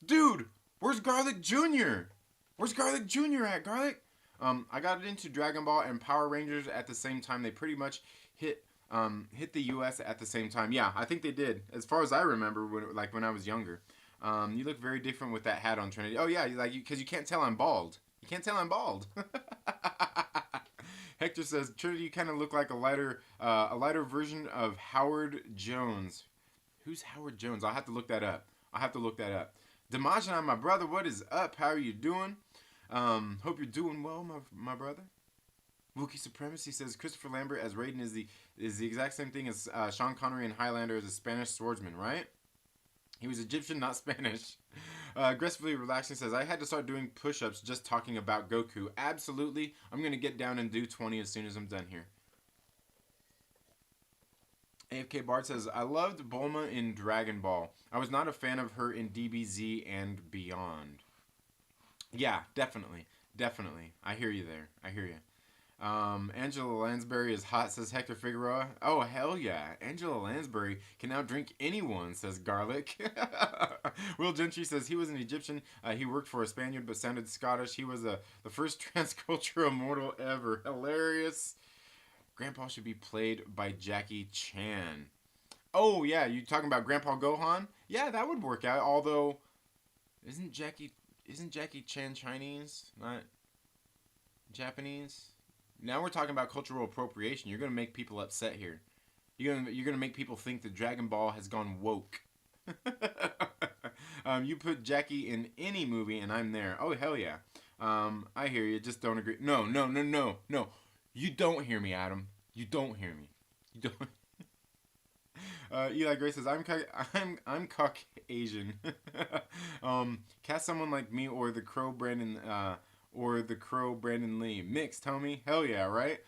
Dude, where's Garlic Jr.? Where's Garlic Jr. at, Garlic? I got into Dragon Ball and Power Rangers at the same time. They pretty much hit the U.S. at the same time. Yeah, I think they did. As far as I remember, when I was younger. You look very different with that hat on, Trinity. Oh yeah, because you can't tell I'm bald. You can't tell I'm bald. Hector says, Trinity, you kind of look like a lighter version of Howard Jones. Who's Howard Jones? I'll have to look that up. Damajan, my brother, what is up? How are you doing? Hope you're doing well, my brother. Wookiee Supremacy says Christopher Lambert as Raiden is the exact same thing as Sean Connery in Highlander as a Spanish swordsman, right? He was Egyptian, not Spanish. Aggressively Relaxing says, I had to start doing push-ups just talking about Goku. Absolutely. I'm going to get down and do 20 as soon as I'm done here. AFK Bart says, I loved Bulma in Dragon Ball. I was not a fan of her in DBZ and beyond. Yeah, definitely. Definitely. I hear you there. I hear you. Angela Lansbury is hot, says Hector Figueroa. Oh, hell yeah. Angela Lansbury can outdrink anyone, says Garlic. Will Gentry says he was an Egyptian. He worked for a Spaniard but sounded Scottish. He was the first transcultural immortal ever. Hilarious. Grandpa should be played by Jackie Chan. Oh, yeah. You talking about Grandpa Gohan? Yeah, that would work out. Although, isn't Jackie Chan Chinese? Not Japanese? Now we're talking about cultural appropriation. You're gonna make people upset here. You're gonna make people think that Dragon Ball has gone woke. You put Jackie in any movie and I'm there. Oh hell yeah. I hear you. Just don't agree. No. You don't hear me, Adam. You don't hear me. You don't. Eli Gray says I'm Caucasian. Cast someone like me or the Crow Brandon. Or the Crow Brandon Lee. Mixed, homie. Hell yeah, right?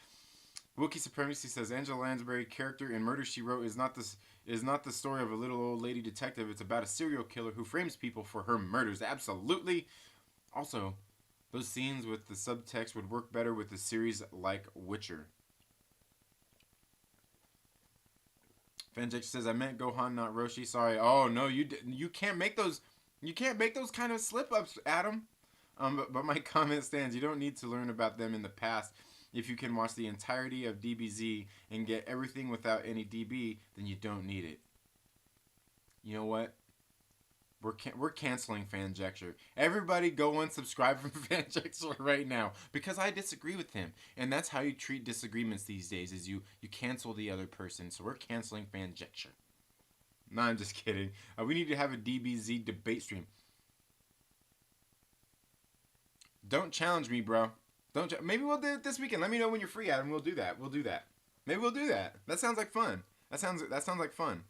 Wookiee Supremacy says Angela Lansbury character in Murder, She Wrote is not the story of a little old lady detective. It's about a serial killer who frames people for her murders. Absolutely. Also, those scenes with the subtext would work better with a series like Witcher. Fanjek says I meant Gohan, not Roshi. Sorry. Oh no, you can't make those. You can't make those kind of slip ups, Adam. But my comment stands. You don't need to learn about them in the past. If you can watch the entirety of DBZ and get everything without any DB, then you don't need it. You know what? We're canceling Fanjecture. Everybody go unsubscribe from Fanjecture right now because I disagree with him. And that's how you treat disagreements these days is you cancel the other person. So we're canceling Fanjecture. No, I'm just kidding. We need to have a DBZ debate stream. Don't challenge me, bro. Maybe we'll do it this weekend. Let me know when you're free, Adam. We'll do that. Maybe we'll do that. That sounds like fun. That sounds like fun.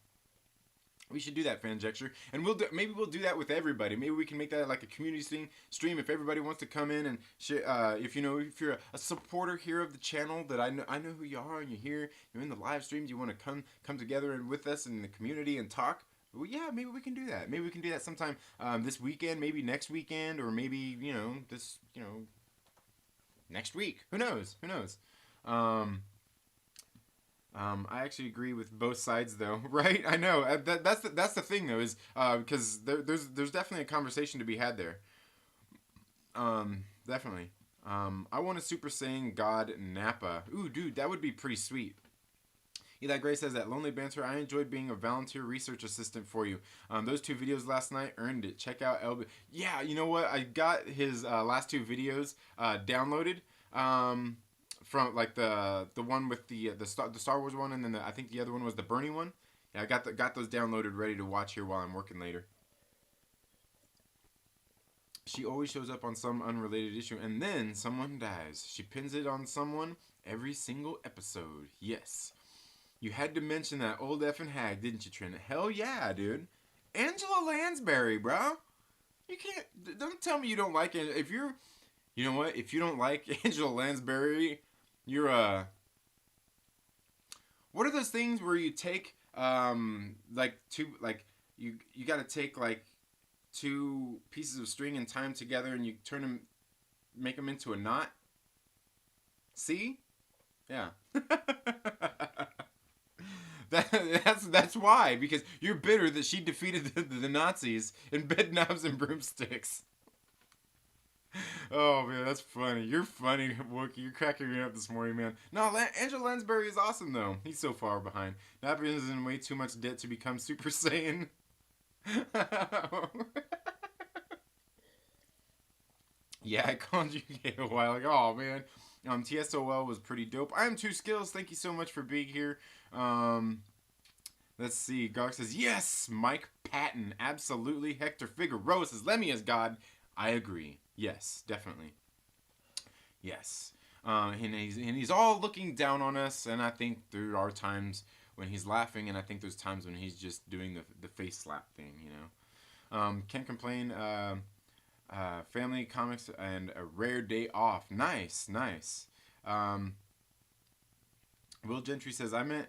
We should do that, Fanjecture. And maybe we'll do that with everybody. Maybe we can make that like a community stream if everybody wants to come in and share. If you're a supporter here of the channel, that I know who you are, and you're here, you're in the live streams, you want to come together and with us in the community and talk. Well, yeah, maybe we can do that. Maybe we can do that sometime this weekend, maybe next weekend, or maybe, next week. Who knows? I actually agree with both sides, though, right? I know. That's the thing, though, is because there's definitely a conversation to be had there. Definitely. I want a Super Saiyan God Nappa. Ooh, dude, that would be pretty sweet. Eli Gray says that Lonely Banter, I enjoyed being a volunteer research assistant for you. Those 2 videos last night earned it. Check out LB. Yeah, you know what? I got his last 2 videos downloaded from like the one with the Star Wars one, and then I think the other one was the Bernie one. Yeah, I got those downloaded ready to watch here while I'm working later. She always shows up on some unrelated issue, and then someone dies. She pins it on someone every single episode. Yes. You had to mention that old effing hag, didn't you, Trent? Hell yeah, dude. Angela Lansbury, bro. You can't. Don't tell me you don't like it. If you're, you know what? If you don't like Angela Lansbury, you're What are those things where you take like two like you got to take like two pieces of string and tie them together and you turn them, make them into a knot? See? Yeah. That's why, because you're bitter that she defeated the Nazis in bed knobs and broomsticks. Oh man, that's funny. You're funny, Wookie. You're cracking me up this morning, man. No, Angela Lansbury is awesome though. He's so far behind. Napier is in way too much debt to become Super Saiyan. Yeah, I called you a while ago. Oh man. TSOL was pretty dope. I am Two Skills. Thank you so much for being here. Let's see. Gark says, yes, Mike Patton. Absolutely. Hector Figueroa says, Lemmy is God. I agree. Yes, definitely. Yes. And he's all looking down on us, and I think there are times when he's laughing, and I think there's times when he's just doing the face slap thing, you know. Can't complain. Family, comics, and a rare day off. Nice, nice. Will Gentry says, I meant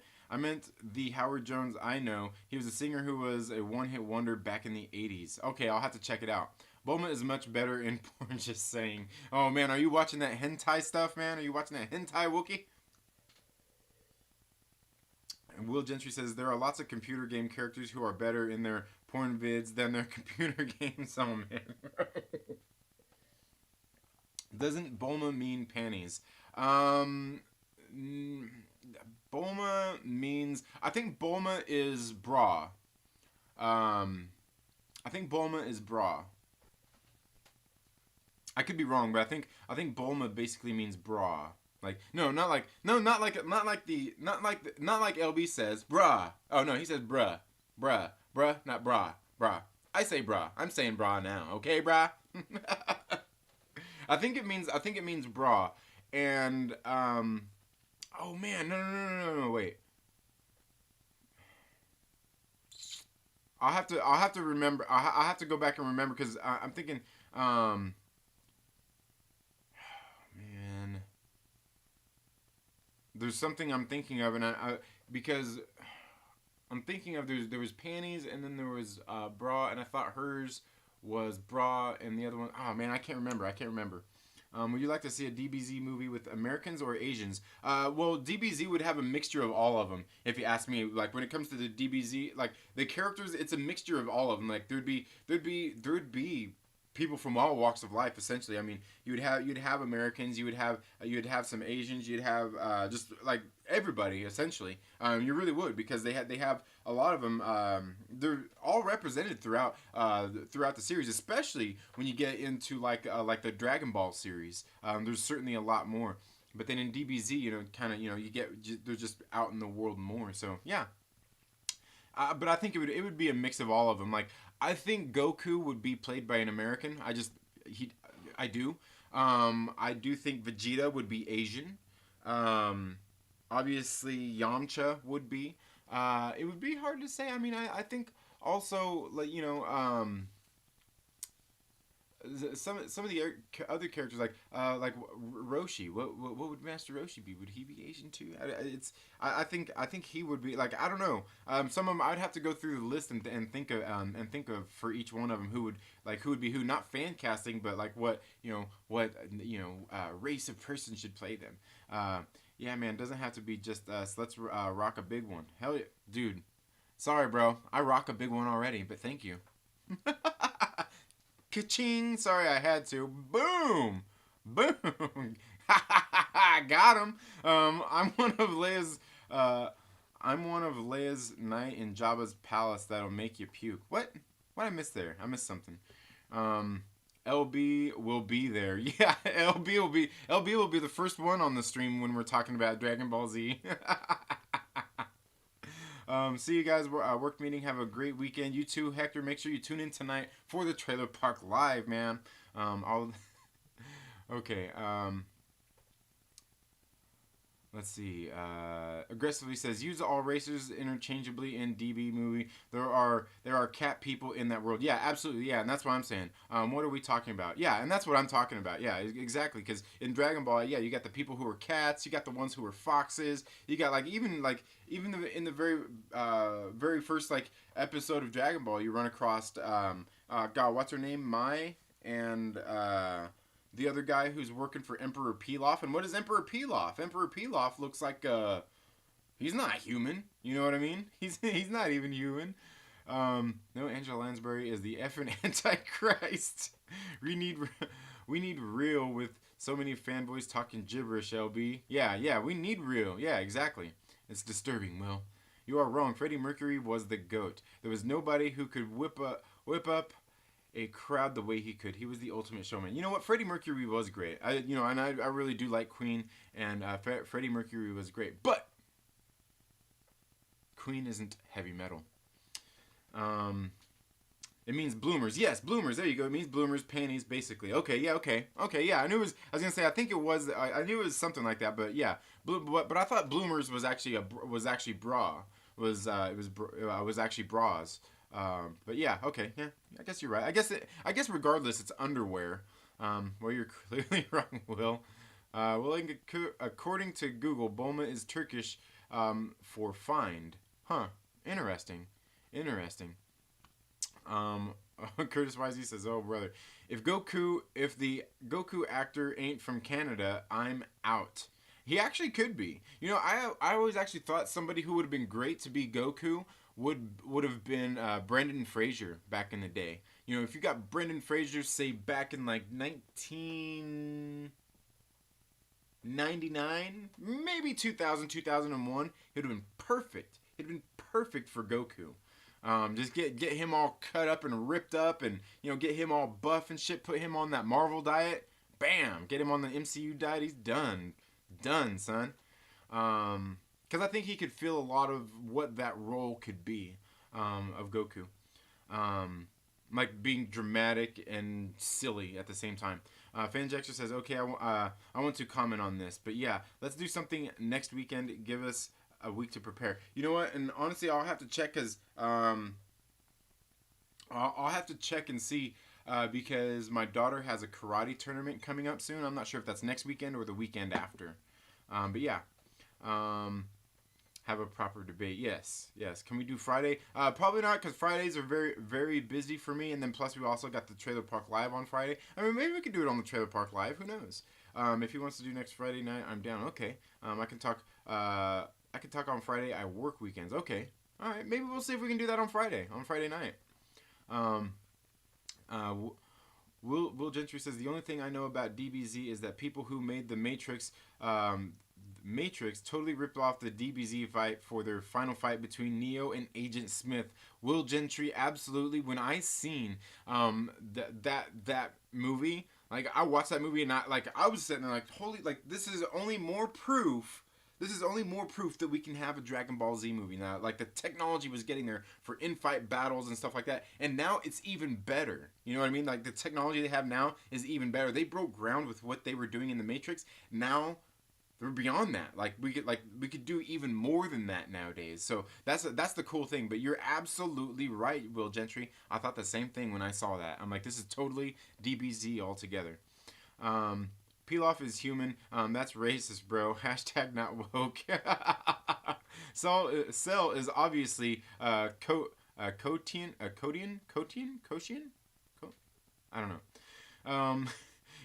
the Howard Jones I know. He was a singer who was a one-hit wonder back in the 80s. Okay, I'll have to check it out. Bulma is much better in porn, just saying. Oh, man, are you watching that hentai stuff, man? Are you watching that hentai, Wookie? And Will Gentry says, there are lots of computer game characters who are better in their porn vids than their computer games. Oh, man. Doesn't Bulma mean panties? Bulma means... I think Bulma is bra. I think Bulma is bra. I could be wrong, but I think Bulma basically means bra. Like not like LB says bra. Oh no, he says bruh, not bra, I say bra. I'm saying bra now. Okay, bra. I think it means bra, and oh man, no, wait. I'll have to remember. I'll have to go back and remember because I'm thinking. Man, there's something I'm thinking of, and because I'm thinking of there was panties, and then there was bra, and I thought hers was bra, and the other one. Oh man, I can't remember. Would you like to see a DBZ movie with Americans or Asians? Well, DBZ would have a mixture of all of them. If you ask me, like when it comes to the DBZ, like the characters, it's a mixture of all of them. Like there'd be people from all walks of life. Essentially, I mean, you'd have Americans, you'd have some Asians, you'd have just like everybody. Essentially, you really would, because they have a lot of them. They're all represented throughout the series, especially when you get into like the Dragon Ball series. There's certainly a lot more. But then in DBZ, you get they're just out in the world more. So yeah. But I think it would be a mix of all of them. Like I think Goku would be played by an American. I do. I do think Vegeta would be Asian. Obviously Yamcha would be. It would be hard to say. I mean, I think also like some of the other characters like Roshi. What would Master Roshi be? Would he be Asian too? I think he would be, like, I don't know. Some of them I'd have to go through the list and think of for each one of them who would be who. Not fan casting, but like what race of person should play them. Yeah, man, doesn't have to be just us. Let's rock a big one. Hell yeah, dude. Sorry, bro. I rock a big one already, but thank you. Ka-ching! Sorry, I had to. Boom! Boom! Got him. I'm one of Leia's knight in Jabba's palace that'll make you puke. What? What I missed there? I missed something. LB will be there. Yeah, LB will be the first one on the stream when we're talking about Dragon Ball Z. See you guys. Work meeting. Have a great weekend. You too, Hector. Make sure you tune in tonight for the Trailer Park Live, man. All okay. Let's see. Aggressively says use all racers interchangeably in DB movie. There are cat people in that world. Yeah, absolutely. Yeah, and that's what I'm saying. What are we talking about? Yeah, and that's what I'm talking about. Yeah, exactly. Because in Dragon Ball, yeah, you got the people who are cats. You got the ones who are foxes. You got in the very first episode of Dragon Ball, you run across God, what's her name? Mai and the other guy who's working for Emperor Pilaf. And what is Emperor Pilaf? Emperor Pilaf looks like he's not human. You know what I mean? He's not even human. No, Angela Lansbury is the effing Antichrist. we need real with so many fanboys talking gibberish. LB. Yeah, we need real. Yeah, exactly. It's disturbing. Will, you are wrong. Freddie Mercury was the GOAT. There was nobody who could whip up a crowd the way he could. He was the ultimate showman. You know what? Freddie Mercury was great. I really do like Queen, and Freddie Mercury was great. But Queen isn't heavy metal. It means bloomers. Yes, bloomers. There you go. It means bloomers, panties, basically. Okay, yeah, okay. Yeah, I knew it was. I was gonna say. I think it was. I knew it was something like that. But yeah, but I thought bloomers was actually bra. Was actually bras. But yeah, okay, yeah, I guess you're right. I guess regardless, it's underwear. Well, you're clearly wrong, Will. According to Google, Bulma is Turkish for find. Huh? Interesting. Curtis Wisey says, "Oh brother, if the Goku actor ain't from Canada, I'm out." He actually could be. You know, I always actually thought somebody who would have been great to be Goku would have been Brendan Fraser back in the day. You know, if you got Brendan Fraser, say back in like 1999, maybe 2000, 2001, it would have been perfect. It'd been perfect for Goku. Just get him all cut up and ripped up, and get him all buff and shit. Put him on that Marvel diet. Bam! Get him on the MCU diet. He's done, son. Because I think he could feel a lot of what that role could be of Goku. Like being dramatic and silly at the same time. Fanjexter says, okay, I want to comment on this. But yeah, let's do something next weekend. Give us a week to prepare. You know what? And honestly, I'll have to check because I'll have to check and see because my daughter has a karate tournament coming up soon. I'm not sure if that's next weekend or the weekend after. But yeah. Have a proper debate. Yes. Can we do Friday? Probably not, because Fridays are very, very busy for me. And then plus we also got the Trailer Park Live on Friday. I mean, maybe we could do it on the Trailer Park Live. Who knows? If he wants to do next Friday night, I'm down. Okay. I can talk. I can talk on Friday. I work weekends. Okay. All right. Maybe we'll see if we can do that on Friday night. Will Gentry says the only thing I know about DBZ is that people who made the Matrix totally ripped off the DBZ fight for their final fight between Neo and Agent Smith. Will Gentry, absolutely. When I seen that movie, like I watched that movie and I was sitting there like, holy, like this is only more proof. This is only more proof that we can have a Dragon Ball Z movie now. Like the technology was getting there for in-fight battles and stuff like that, and now it's even better. You know what I mean? Like the technology they have now is even better. They broke ground with what they were doing in the Matrix. Now we're beyond that. We could do even more than that nowadays. So that's the cool thing. But you're absolutely right, Will Gentry. I thought the same thing when I saw that. I'm like, this is totally DBZ altogether. Pilaf is human. That's racist, bro. Hashtag not woke. Cell is obviously Kotian. I don't know.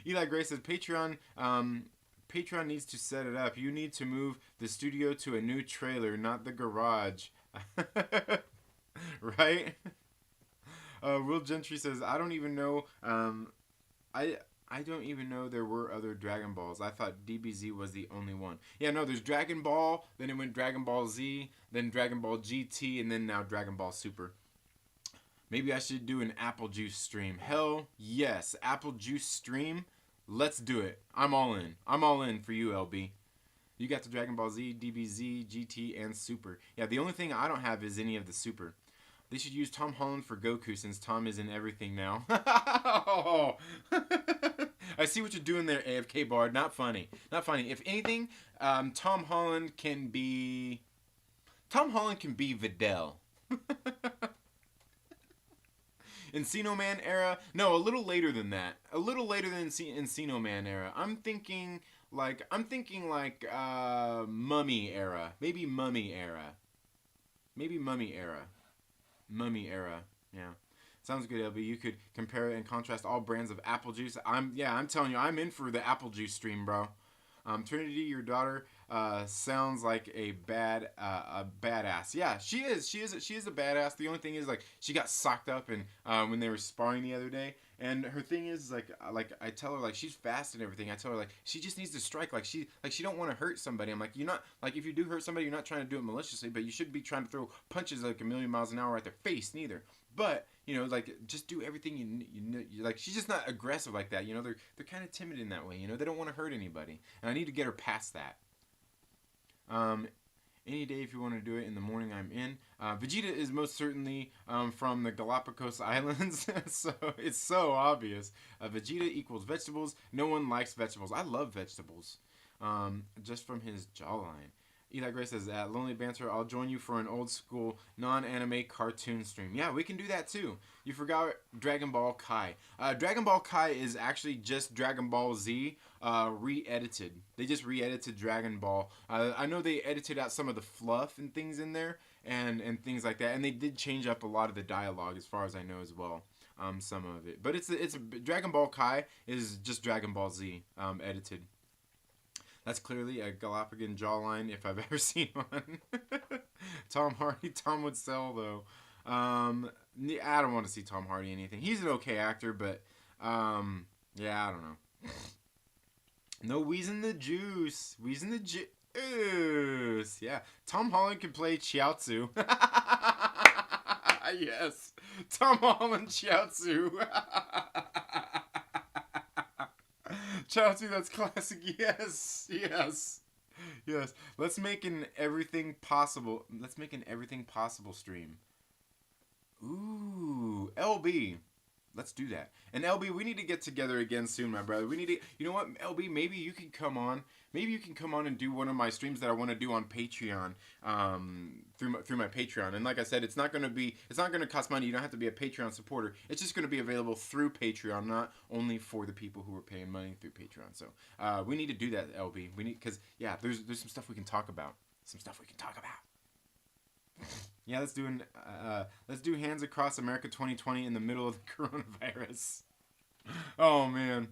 Eli Gray says Patreon needs to set it up. You need to move the studio to a new trailer, not the garage. Right? Will Gentry says, I don't even know. I don't even know there were other Dragon Balls. I thought DBZ was the only one. Yeah, no, there's Dragon Ball, then it went Dragon Ball Z, then Dragon Ball GT, and then now Dragon Ball Super. Maybe I should do an Apple Juice stream. Hell yes, Apple Juice stream. Let's do it. I'm all in. I'm all in for you, LB. You got the Dragon Ball Z, DBZ, GT, and Super. Yeah, the only thing I don't have is any of the Super. They should use Tom Holland for Goku since Tom is in everything now. I see what you're doing there, AFK Bard. Not funny. Not funny. If anything, Tom Holland can be Videl. Encino Man era? No, a little later than that. A little later than Encino Man era. I'm thinking like Mummy era. Maybe Mummy era. Maybe Mummy era. Mummy era. Yeah. Sounds good, LB. You could compare and contrast all brands of apple juice. I'm telling you, I'm in for the apple juice stream, bro. Trinity, your daughter, sounds like a badass. Yeah, she is. She is a badass. The only thing is, like, she got socked up and when they were sparring the other day. And her thing is, like I tell her, like, she's fast and everything. I tell her, like, she just needs to strike. Like she don't want to hurt somebody. I'm like, you're not, like, if you do hurt somebody, you're not trying to do it maliciously, but you should be trying to throw punches like a million miles an hour at their face neither. But, you know, like, just do everything you like, she's just not aggressive like that. You know, they're kind of timid in that way. You know, they don't want to hurt anybody. And I need to get her past that. Any day if you want to do it in the morning, I'm in. Vegeta is most certainly from the Galapagos Islands, so it's so obvious. Vegeta equals vegetables. No one likes vegetables. I love vegetables. Just from his jawline. Eli Gray says, Lonely Banter, I'll join you for an old school non-anime cartoon stream. Yeah, we can do that too. You forgot Dragon Ball Kai. Dragon Ball Kai is actually just Dragon Ball Z re-edited. They just re-edited Dragon Ball. I know they edited out some of the fluff and things in there and things like that. And they did change up a lot of the dialogue as far as I know as well. Some of it. But it's Dragon Ball Kai is just Dragon Ball Z edited. That's clearly a Galapagos jawline if I've ever seen one. Tom Hardy. Tom would sell, though. I don't want to see Tom Hardy anything. He's an okay actor, but, yeah, I don't know. No wheezing the juice. Wheezing the juice. Yeah. Tom Holland can play Chiaotzu. Yes. Tom Holland Chiaotzu. Chiaotzu, that's classic. Yes, yes, yes. Let's make an everything possible. Let's make an everything possible stream. Ooh, LB. Let's do that. And LB, we need to get together again soon, my brother. We need to. You know what, LB? Maybe you can come on. Maybe you can come on and do one of my streams that I want to do on Patreon. Through my Patreon. And like I said, it's not gonna cost money. You don't have to be a Patreon supporter. It's just gonna be available through Patreon, not only for the people who are paying money through Patreon. So we need to do that, LB. We need, because yeah, there's some stuff we can talk about. Yeah, let's do Hands Across America 2020 in the middle of the coronavirus. Oh man.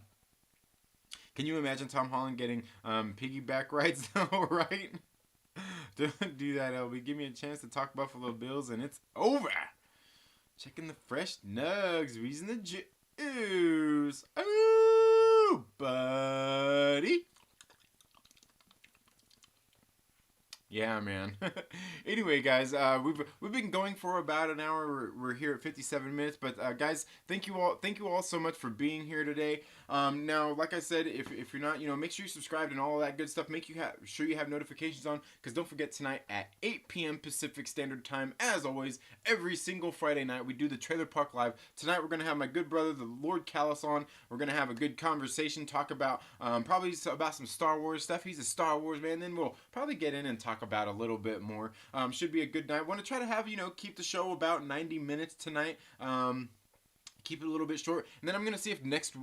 Can you imagine Tom Holland getting piggyback rides though, right? Don't do that, LB. Give me a chance to talk Buffalo Bills and it's over. Checking the fresh nugs, reason the juice. Ooh, buddy. Yeah, man. Anyway, guys, we've been going for about an hour. We're here at 57 minutes, but guys, thank you all so much for being here today. Now, like I said, if you're not, make sure you subscribe and all of that good stuff. Sure you have notifications on, because don't forget tonight at 8 p.m. Pacific Standard Time, as always, every single Friday night we do the Trailer Park Live. Tonight we're gonna have my good brother, the Lord Callus, on. We're gonna have a good conversation, talk about probably about some Star Wars stuff. He's a Star Wars man. Then we'll probably get in and talk about a little bit more. Should be a good night. Want to try to have, keep the show about 90 minutes tonight. Keep it a little bit short, and then I'm gonna see if next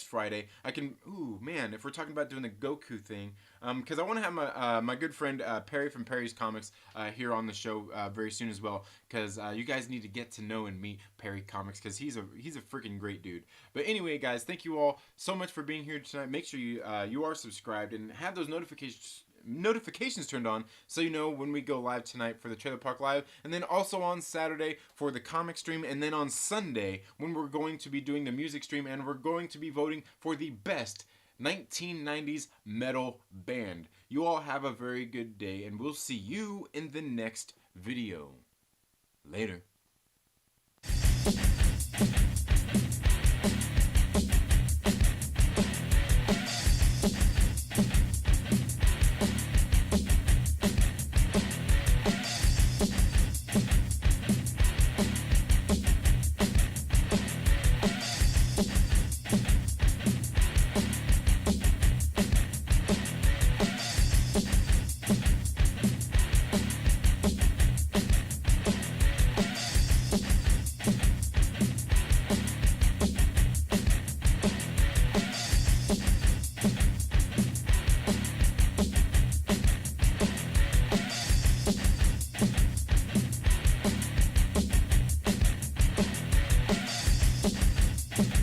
Friday I can. Ooh man, if we're talking about doing the Goku thing, because I want to have my good friend Perry from Perry's Comics here on the show very soon as well. Because you guys need to get to know and meet Perry Comics, because he's a freaking great dude. But anyway, guys, thank you all so much for being here tonight. Make sure you are subscribed and have those notifications turned on, so you know when we go live tonight for the Trailer Park Live, and then also on Saturday for the comic stream, and then on Sunday when we're going to be doing the music stream, and we're going to be voting for the best 1990s metal band. You all have a very good day, and we'll see you in the next video. Later.